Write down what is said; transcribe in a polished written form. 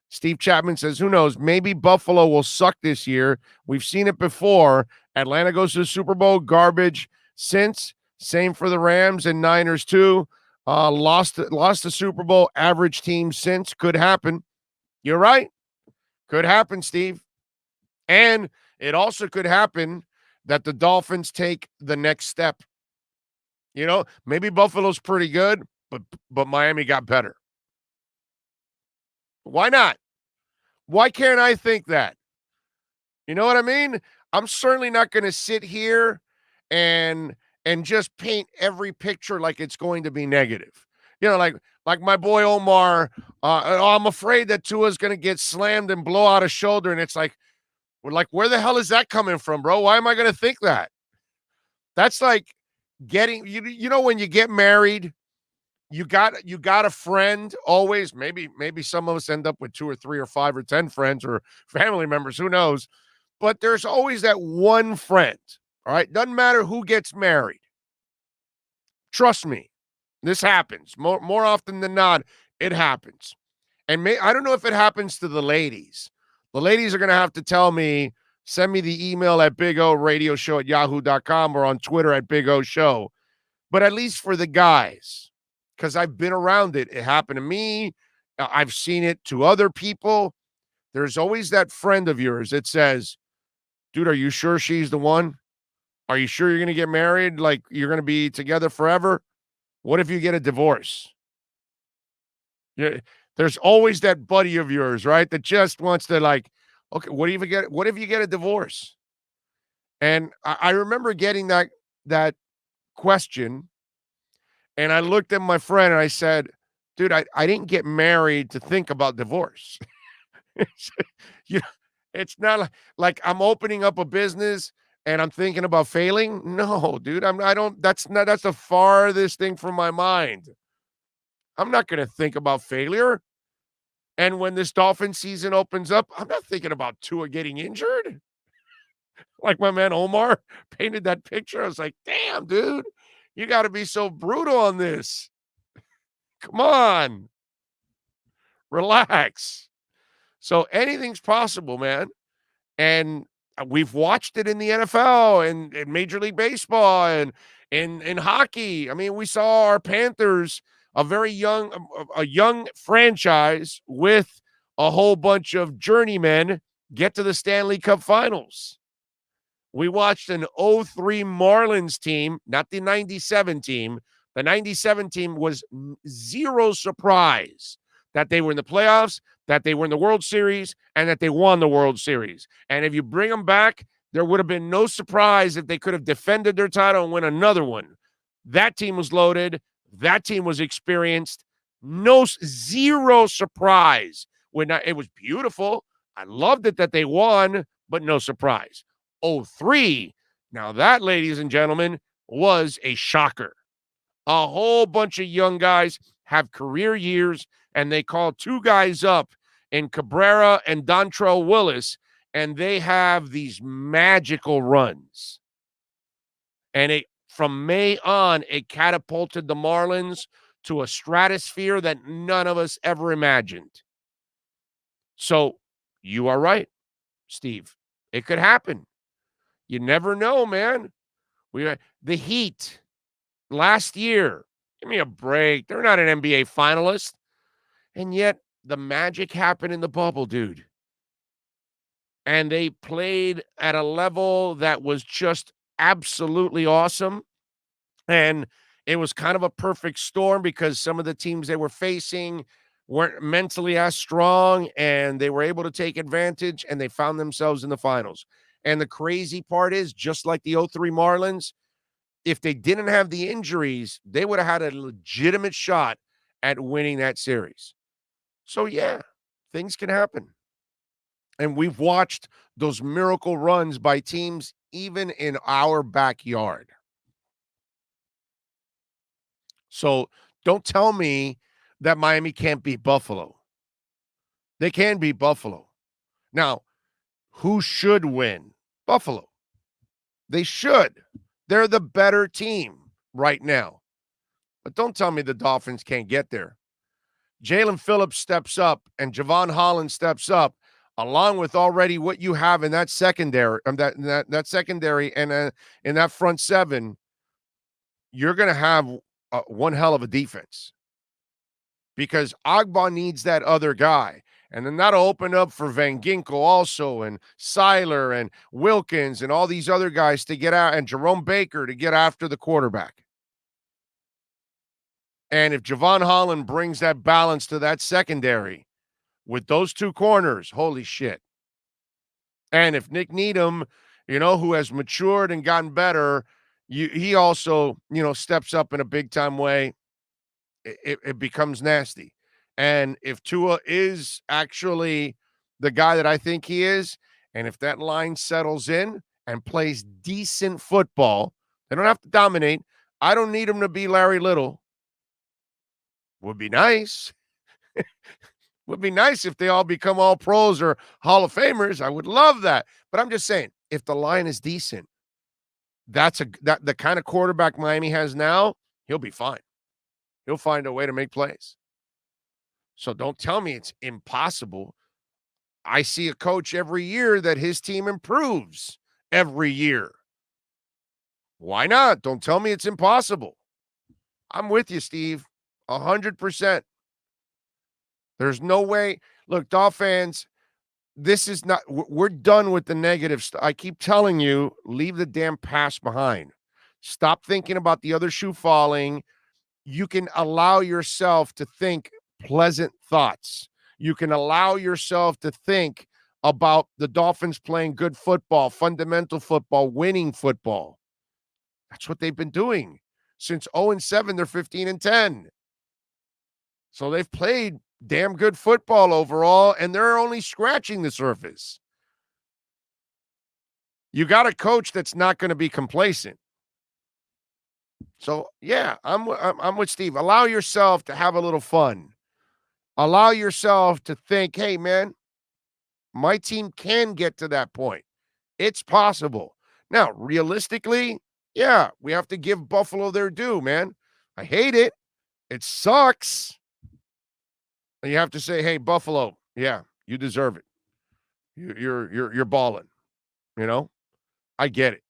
Steve Chapman says, who knows? Maybe Buffalo will suck this year. We've seen it before. Atlanta goes to the Super Bowl, garbage since. Same for the Rams and Niners too. Lost the Super Bowl, average team since. Could happen. You're right. Could happen, Steve. And it also could happen that the Dolphins take the next step. Maybe Buffalo's pretty good, but Miami got better. Why not? Why can't I think that? You know what I mean? I'm certainly not going to sit here and just paint every picture like it's going to be negative. Like my boy Omar, I'm afraid that Tua's going to get slammed and blow out a shoulder, and it's like, where the hell is that coming from, bro? Why am I going to think that? That's like getting when you get married, you got a friend always. Maybe some of us end up with 2 or 3 or 5 or 10 friends or family members, who knows? But there's always that one friend, all right? Doesn't matter who gets married. Trust me, this happens. More often than not, it happens. And I don't know if it happens to the ladies. The ladies are going to have to tell me, send me the email at BigORadioshow@yahoo.com or on Twitter at Big O Show. But at least for the guys, because I've been around it. It happened to me. I've seen it to other people. There's always that friend of yours that says, dude, are you sure she's the one? Are you sure you're going to get married? Like, you're going to be together forever? What if you get a divorce? Yeah, there's always that buddy of yours, right, that just wants to, like, okay, what if you get a divorce? And I remember getting that question, and I looked at my friend and I said, dude, I didn't get married to think about divorce. It's not like I'm opening up a business and I'm thinking about failing. No, dude, that's the farthest thing from my mind. I'm not going to think about failure. And when this Dolphin season opens up, I'm not thinking about Tua getting injured. Like my man Omar painted that picture. I was like, damn, dude, you got to be so brutal on this. Come on. Relax. So anything's possible, man. And we've watched it in the NFL and in Major League Baseball and in hockey. I mean, we saw our Panthers, a young franchise with a whole bunch of journeymen, get to the Stanley Cup Finals. We watched an 0-3 Marlins team, not the 97 team. The 97 team was zero surprise that they were in the playoffs, that they were in the World Series, and that they won the World Series. And if you bring them back, there would have been no surprise if they could have defended their title and win another one. That team was loaded. That team was experienced. Zero surprise. It was beautiful. I loved it that they won, but no surprise. 0-3. Now that, ladies and gentlemen, was a shocker. A whole bunch of young guys have career years, and they call 2 guys up in Cabrera and Dontrell Willis, and they have these magical runs. And from May on, it catapulted the Marlins to a stratosphere that none of us ever imagined. So you are right, Steve. It could happen. You never know, man. The Heat last year, give me a break. They're not an NBA finalist. And yet the magic happened in the bubble, dude. And they played at a level that was just absolutely awesome. And it was kind of a perfect storm because some of the teams they were facing weren't mentally as strong, and they were able to take advantage, and they found themselves in the finals. And the crazy part is, just like the 0-3 Marlins, if they didn't have the injuries, they would have had a legitimate shot at winning that series. So, yeah, things can happen. And we've watched those miracle runs by teams even in our backyard. So don't tell me that Miami can't beat Buffalo. They can beat Buffalo. Now, who should win? Buffalo. They should. They're the better team right now. But don't tell me the Dolphins can't get there. Jalen Phillips steps up and Javon Holland steps up, along with already what you have in that secondary, that secondary and in that front seven, you're going to have one hell of a defense because Agba needs that other guy. And then that'll open up for Van Ginkel also, and Seiler and Wilkins and all these other guys to get out, and Jerome Baker to get after the quarterback. And if Javon Holland brings that balance to that secondary with those two corners, holy shit. And if Nick Needham, who has matured and gotten better, he also, steps up in a big time way, it becomes nasty. And if Tua is actually the guy that I think he is, and if that line settles in and plays decent football, they don't have to dominate. I don't need him to be Larry Little. Would be nice. Would be nice if they all become all pros or Hall of Famers. I would love that. But I'm just saying, if the line is decent, that the kind of quarterback Miami has now, he'll be fine. He'll find a way to make plays. So don't tell me it's impossible. I see a coach every year that his team improves every year. Why not? Don't tell me it's impossible. I'm with you, Steve. 100%. There's no way. Look, Dolphins, this is not, we're done with the negative stuff. I keep telling you, leave the damn past behind. Stop thinking about the other shoe falling. You can allow yourself to think pleasant thoughts. You can allow yourself to think about the Dolphins playing good football, fundamental football, winning football. That's what they've been doing. Since 0-7, they're 15-10. So they've played damn good football overall, and they're only scratching the surface. You got a coach that's not going to be complacent. So, yeah, I'm with Steve. Allow yourself to have a little fun. Allow yourself to think, hey, man, my team can get to that point. It's possible. Now, realistically, yeah, we have to give Buffalo their due, man. I hate it. It sucks. And you have to say, hey, Buffalo, yeah, you deserve it. You're balling. I get it.